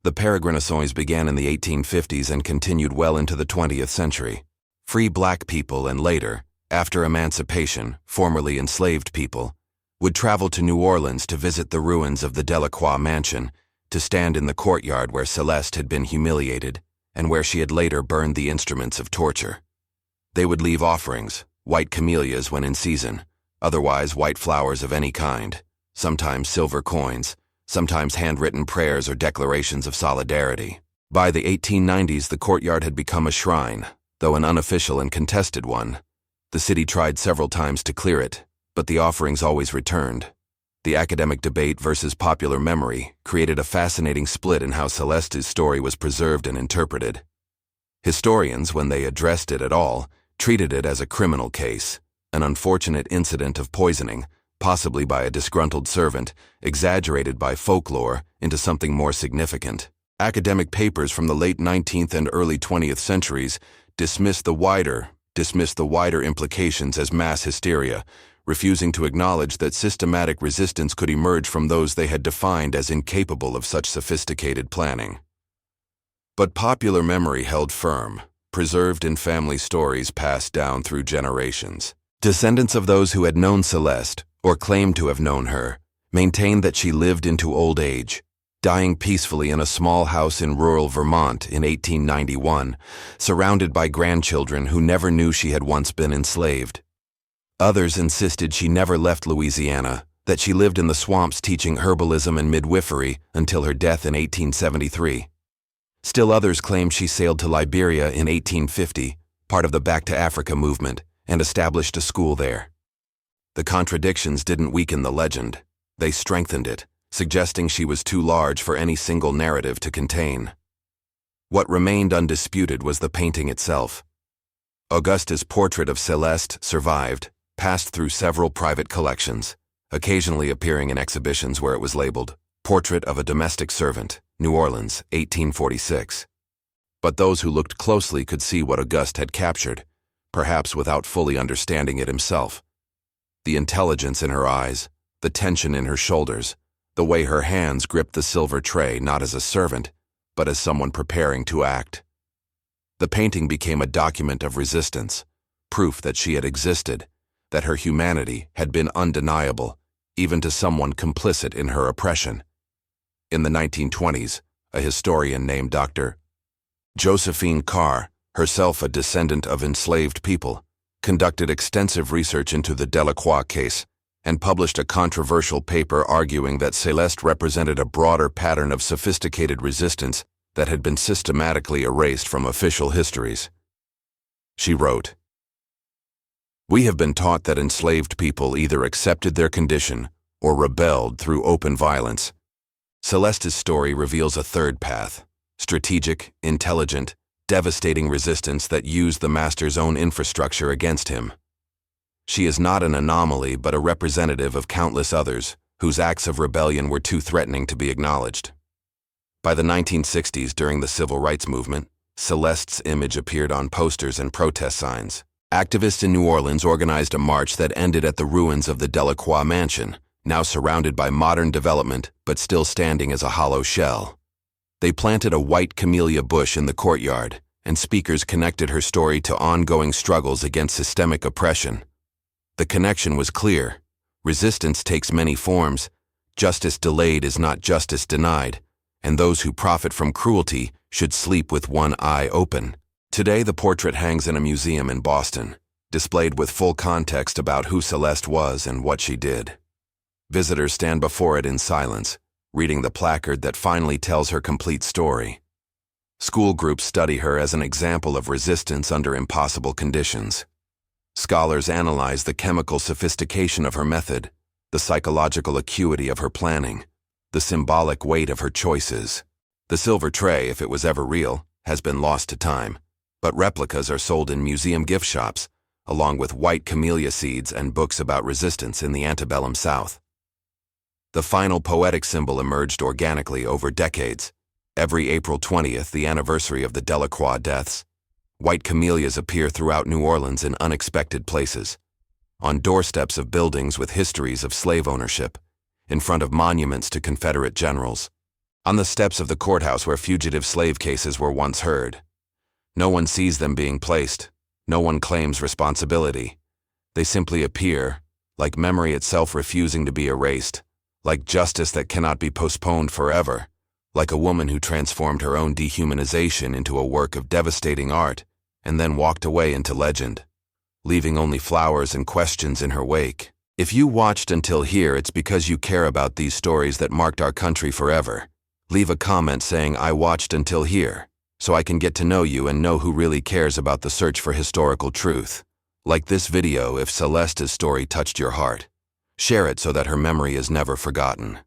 The peregrinações began in the 1850s and continued well into the 20th century. Free black people and later, after emancipation, formerly enslaved people, would travel to New Orleans to visit the ruins of the Delacroix mansion, to stand in the courtyard where Celeste had been humiliated and where she had later burned the instruments of torture. They would leave offerings, white camellias when in season, otherwise white flowers of any kind, sometimes silver coins, sometimes handwritten prayers or declarations of solidarity. By the 1890s, the courtyard had become a shrine, though an unofficial and contested one. The city tried several times to clear it, but the offerings always returned. The academic debate versus popular memory created a fascinating split in how Celeste's story was preserved and interpreted. Historians, when they addressed it at all, treated it as a criminal case, an unfortunate incident of poisoning, possibly by a disgruntled servant, exaggerated by folklore into something more significant. Academic papers from the late 19th and early 20th centuries dismissed the wider implications as mass hysteria, refusing to acknowledge that systematic resistance could emerge from those they had defined as incapable of such sophisticated planning. But popular memory held firm, preserved in family stories passed down through generations. Descendants of those who had known Celeste, or claimed to have known her, maintained that she lived into old age, dying peacefully in a small house in rural Vermont in 1891, surrounded by grandchildren who never knew she had once been enslaved. Others insisted she never left Louisiana, that she lived in the swamps teaching herbalism and midwifery until her death in 1873. Still others claimed she sailed to Liberia in 1850, part of the Back to Africa movement, and established a school there. The contradictions didn't weaken the legend. They strengthened it, suggesting she was too large for any single narrative to contain. What remained undisputed was the painting itself. Auguste's portrait of Celeste survived, passed through several private collections, occasionally appearing in exhibitions where it was labeled, Portrait of a Domestic Servant, New Orleans, 1846. But those who looked closely could see what Auguste had captured, perhaps without fully understanding it himself. The intelligence in her eyes, the tension in her shoulders, the way her hands gripped the silver tray not as a servant, but as someone preparing to act. The painting became a document of resistance, proof that she had existed, that her humanity had been undeniable, even to someone complicit in her oppression. In the 1920s, a historian named Dr. Josephine Carr, herself a descendant of enslaved people, conducted extensive research into the Delacroix case and published a controversial paper arguing that Celeste represented a broader pattern of sophisticated resistance that had been systematically erased from official histories. She wrote, "We have been taught that enslaved people either accepted their condition or rebelled through open violence. Celeste's story reveals a third path, strategic, intelligent, devastating resistance that used the master's own infrastructure against him. She is not an anomaly but a representative of countless others whose acts of rebellion were too threatening to be acknowledged." By the 1960s, during the Civil Rights Movement, Celeste's image appeared on posters and protest signs. Activists in New Orleans organized a march that ended at the ruins of the Delacroix mansion, now surrounded by modern development but still standing as a hollow shell. They planted a white camellia bush in the courtyard, and speakers connected her story to ongoing struggles against systemic oppression. The connection was clear. Resistance takes many forms. Justice delayed is not justice denied, and those who profit from cruelty should sleep with one eye open. Today, the portrait hangs in a museum in Boston, displayed with full context about who Celeste was and what she did. Visitors stand before it in silence, reading the placard that finally tells her complete story. School groups study her as an example of resistance under impossible conditions. Scholars analyze the chemical sophistication of her method, the psychological acuity of her planning, the symbolic weight of her choices. The silver tray, if it was ever real, has been lost to time, but replicas are sold in museum gift shops, along with white camellia seeds and books about resistance in the antebellum South. The final poetic symbol emerged organically over decades. Every April 20th, the anniversary of the Delacroix deaths, white camellias appear throughout New Orleans in unexpected places, on doorsteps of buildings with histories of slave ownership, in front of monuments to Confederate generals, on the steps of the courthouse where fugitive slave cases were once heard. No one sees them being placed. No one claims responsibility. They simply appear, like memory itself refusing to be erased, like justice that cannot be postponed forever, like a woman who transformed her own dehumanization into a work of devastating art and then walked away into legend, leaving only flowers and questions in her wake. If you watched until here, it's because you care about these stories that marked our country forever. Leave a comment saying, "I watched until here," so I can get to know you and know who really cares about the search for historical truth. Like this video if Celeste's story touched your heart. Share it so that her memory is never forgotten.